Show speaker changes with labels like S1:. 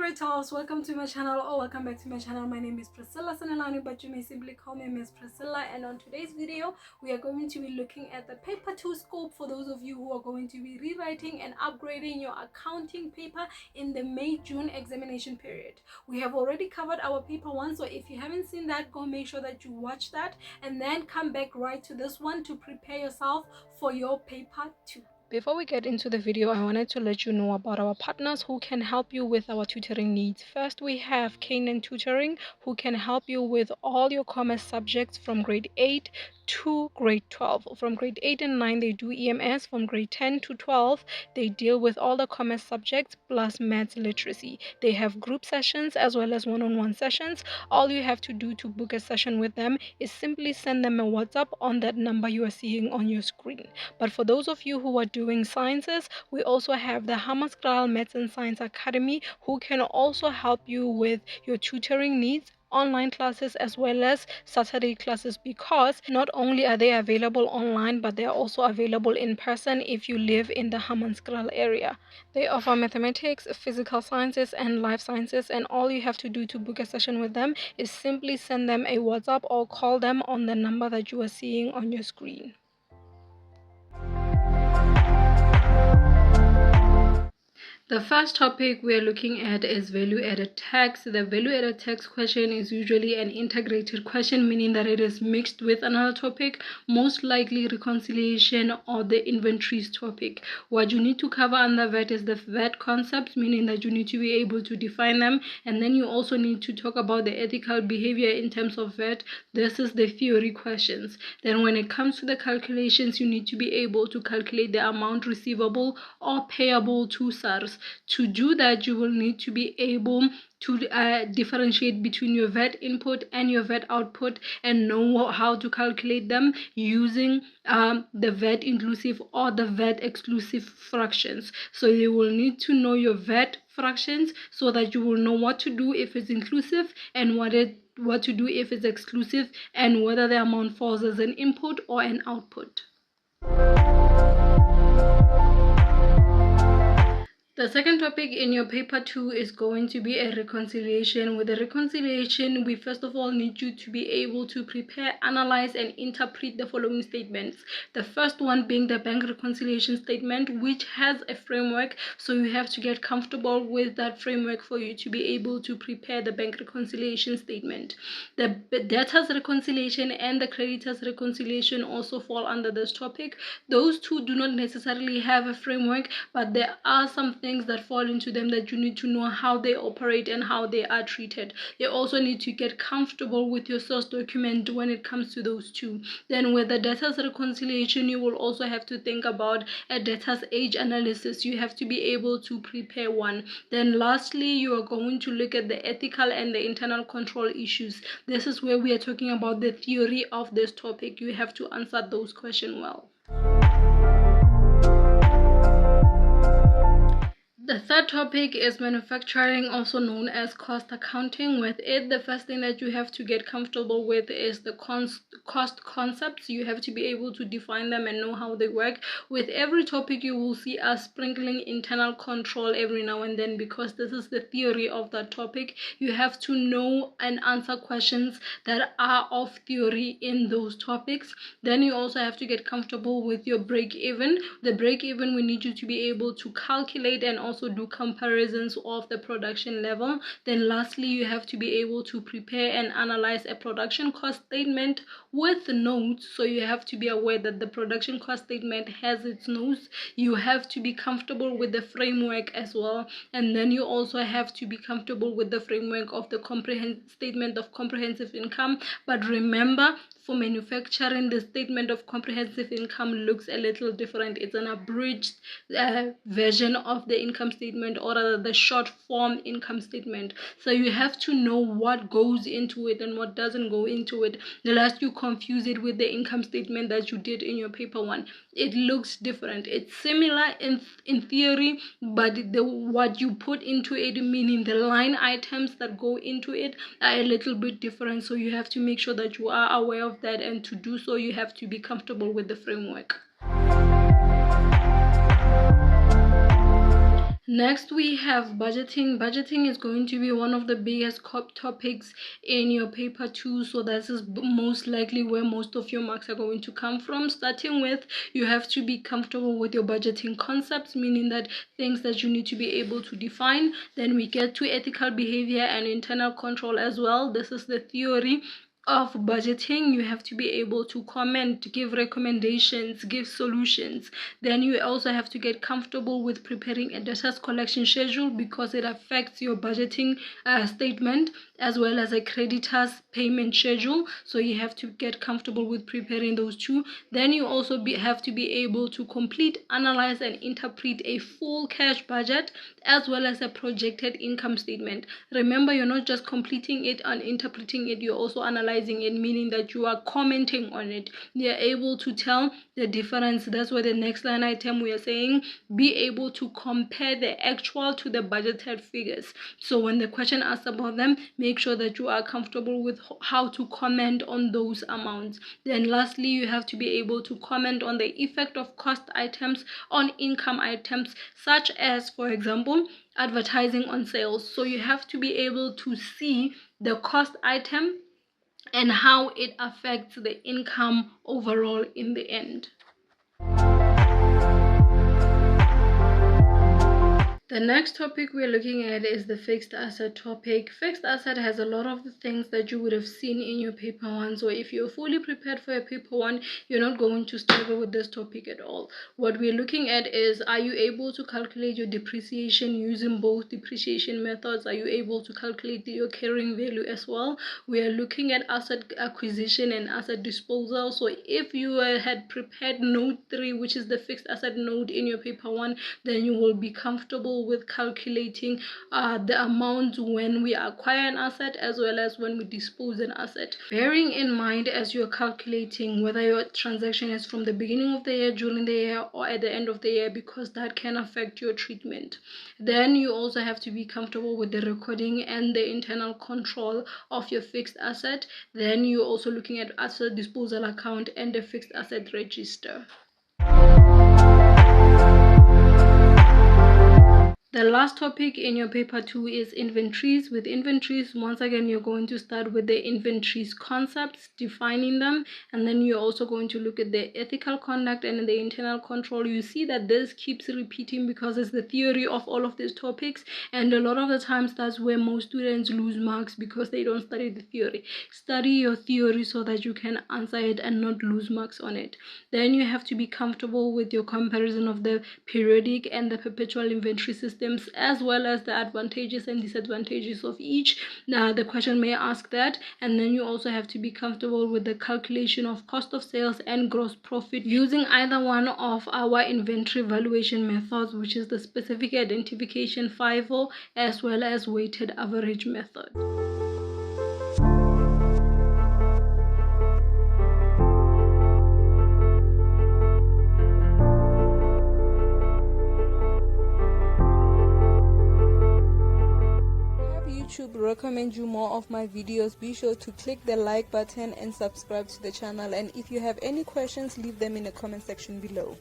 S1: Gr12, welcome to my channel or welcome back to my channel. My name is Priscilla SANELANE, but you may simply call me Miss Priscilla. And on today's video, we are going to be looking at the paper 2 scope for those of you who are going to be rewriting and upgrading your accounting paper in the May-June examination period. We have already covered our paper 1, so if you haven't seen that, go make sure that you watch that and then come back right to this one to prepare yourself for your paper 2. Before we get into the video, I wanted to let you know about our partners who can help you with our tutoring needs. First, we have Canaan Tutoring, who can help you with all your commerce subjects from grade 8 to grade 12. From grade 8 and 9, they do EMS. From grade 10 to 12, they deal with all the commerce subjects plus maths literacy. They have group sessions as well as one-on-one sessions. All you have to do to book a session with them is simply send them a WhatsApp on that number you are seeing on your screen. But for those of you who are doing sciences, we also have the Hammanskraal Maths and Science Academy, who can also help you with your tutoring needs, online classes as well as Saturday classes, because not only are they available online, but they are also available in person if you live in the Hammanskraal area. They offer mathematics, physical sciences and life sciences, and all you have to do to book a session with them is simply send them a WhatsApp or call them on the number that you are seeing on your screen. The first topic we are looking at is value-added tax. The value-added tax question is usually an integrated question, meaning that it is mixed with another topic, most likely reconciliation or the inventories topic. What you need to cover under VAT is the VAT concepts, meaning that you need to be able to define them, and then you also need to talk about the ethical behavior in terms of VAT. This is the theory questions. Then when it comes to the calculations, you need to be able to calculate the amount receivable or payable to SARS. To do that, you will need to be able to differentiate between your VAT input and your VAT output and know how to calculate them using the VAT inclusive or the VAT exclusive fractions. So you will need to know your VAT fractions so that you will know what to do if it's inclusive and what to do if it's exclusive, and whether the amount falls as an input or an output. The second topic in your paper 2 is going to be a reconciliation. With a reconciliation, we first of all need you to be able to prepare, analyze, and interpret the following statements. The first one being the bank reconciliation statement, which has a framework, so you have to get comfortable with that framework for you to be able to prepare the bank reconciliation statement. The debtors reconciliation and the creditors reconciliation also fall under this topic. Those two do not necessarily have a framework, but there are some things that fall into them that you need to know how they operate and how they are treated. You also need to get comfortable with your source document when it comes to those two. Then with the debtors reconciliation, you will also have to think about a debtors age analysis. You have to be able to prepare one. Then lastly, you are going to look at the ethical and the internal control issues. This is where we are talking about the theory of this topic. You have to answer those questions well. The third topic is manufacturing, also known as cost accounting. With it, the first thing that you have to get comfortable with is the cost concepts. You have to be able to define them and know how they work. With every topic, you will see us sprinkling internal control every now and then, because this is the theory of that topic. You have to know and answer questions that are of theory in those topics. Then you also have to get comfortable with your break-even. The break-even, we need you to be able to calculate and also do comparisons of the production level. Then lastly, you have to be able to prepare and analyze a production cost statement with notes. So you have to be aware that the production cost statement has its notes. You have to be comfortable with the framework as well, and then you also have to be comfortable with the framework of the statement of comprehensive income. But remember, for manufacturing, the statement of comprehensive income looks a little different. It's an abridged version of the income statement, or rather the short form income statement. So you have to know what goes into it and what doesn't go into it, lest you confuse it with the income statement that you did in your paper 1. It looks different. It's similar in theory, but what you put into it, meaning the line items that go into it, are a little bit different. So you have to make sure that you are aware of that, and to do so, you have to be comfortable with the framework. Next, we have budgeting. Budgeting is going to be one of the biggest topics in your paper 2, so this is most likely where most of your marks are going to come from. Starting with, you have to be comfortable with your budgeting concepts, meaning that things that you need to be able to define. Then we get to ethical behavior and internal control as well. This is the theory of budgeting. You have to be able to comment, give recommendations, give solutions. Then you also have to get comfortable with preparing a debtors collection schedule because it affects your budgeting statement, as well as a creditor's payment schedule. So you have to get comfortable with preparing those two. Then you also have to be able to complete, analyze, and interpret a full cash budget as well as a projected income statement. Remember, you're not just completing it and interpreting it, you're also analyzing it, meaning that you are commenting on it. You're able to tell the difference. That's why the next line item we are saying, be able to compare the actual to the budgeted figures. So when the question asks about them, make sure that you are comfortable with how to comment on those amounts. Then lastly, you have to be able to comment on the effect of cost items on income items, such as, for example, advertising on sales. So you have to be able to see the cost item and how it affects the income overall in the end. The next topic we're looking at is the fixed asset topic. Fixed asset has a lot of the things that you would have seen in your paper 1. So if you're fully prepared for your paper 1, you're not going to struggle with this topic at all. What we're looking at is, are you able to calculate your depreciation using both depreciation methods? Are you able to calculate your carrying value as well? We are looking at asset acquisition and asset disposal. So if you had prepared note 3, which is the fixed asset note in your paper 1, then you will be comfortable with calculating the amount when we acquire an asset as well as when we dispose an asset. Bearing in mind as you're calculating whether your transaction is from the beginning of the year, during the year, or at the end of the year, because that can affect your treatment. Then you also have to be comfortable with the recording and the internal control of your fixed asset. Then you're also looking at asset disposal account and the fixed asset register. The last topic in your paper 2 is inventories. With inventories, once again, you're going to start with the inventories concepts, defining them, and then you're also going to look at the ethical conduct and the internal control. You see that this keeps repeating because it's the theory of all of these topics, and a lot of the times that's where most students lose marks because they don't study the theory. Study your theory so that you can answer it and not lose marks on it. Then you have to be comfortable with your comparison of the periodic and the perpetual inventory system, as well as the advantages and disadvantages of each. Now the question may ask that, and then you also have to be comfortable with the calculation of cost of sales and gross profit using either one of our inventory valuation methods, which is the specific identification FIFO as well as weighted average method. Recommend you more of my videos, be sure to click the like button and subscribe to the channel, and if you have any questions, leave them in the comment section below.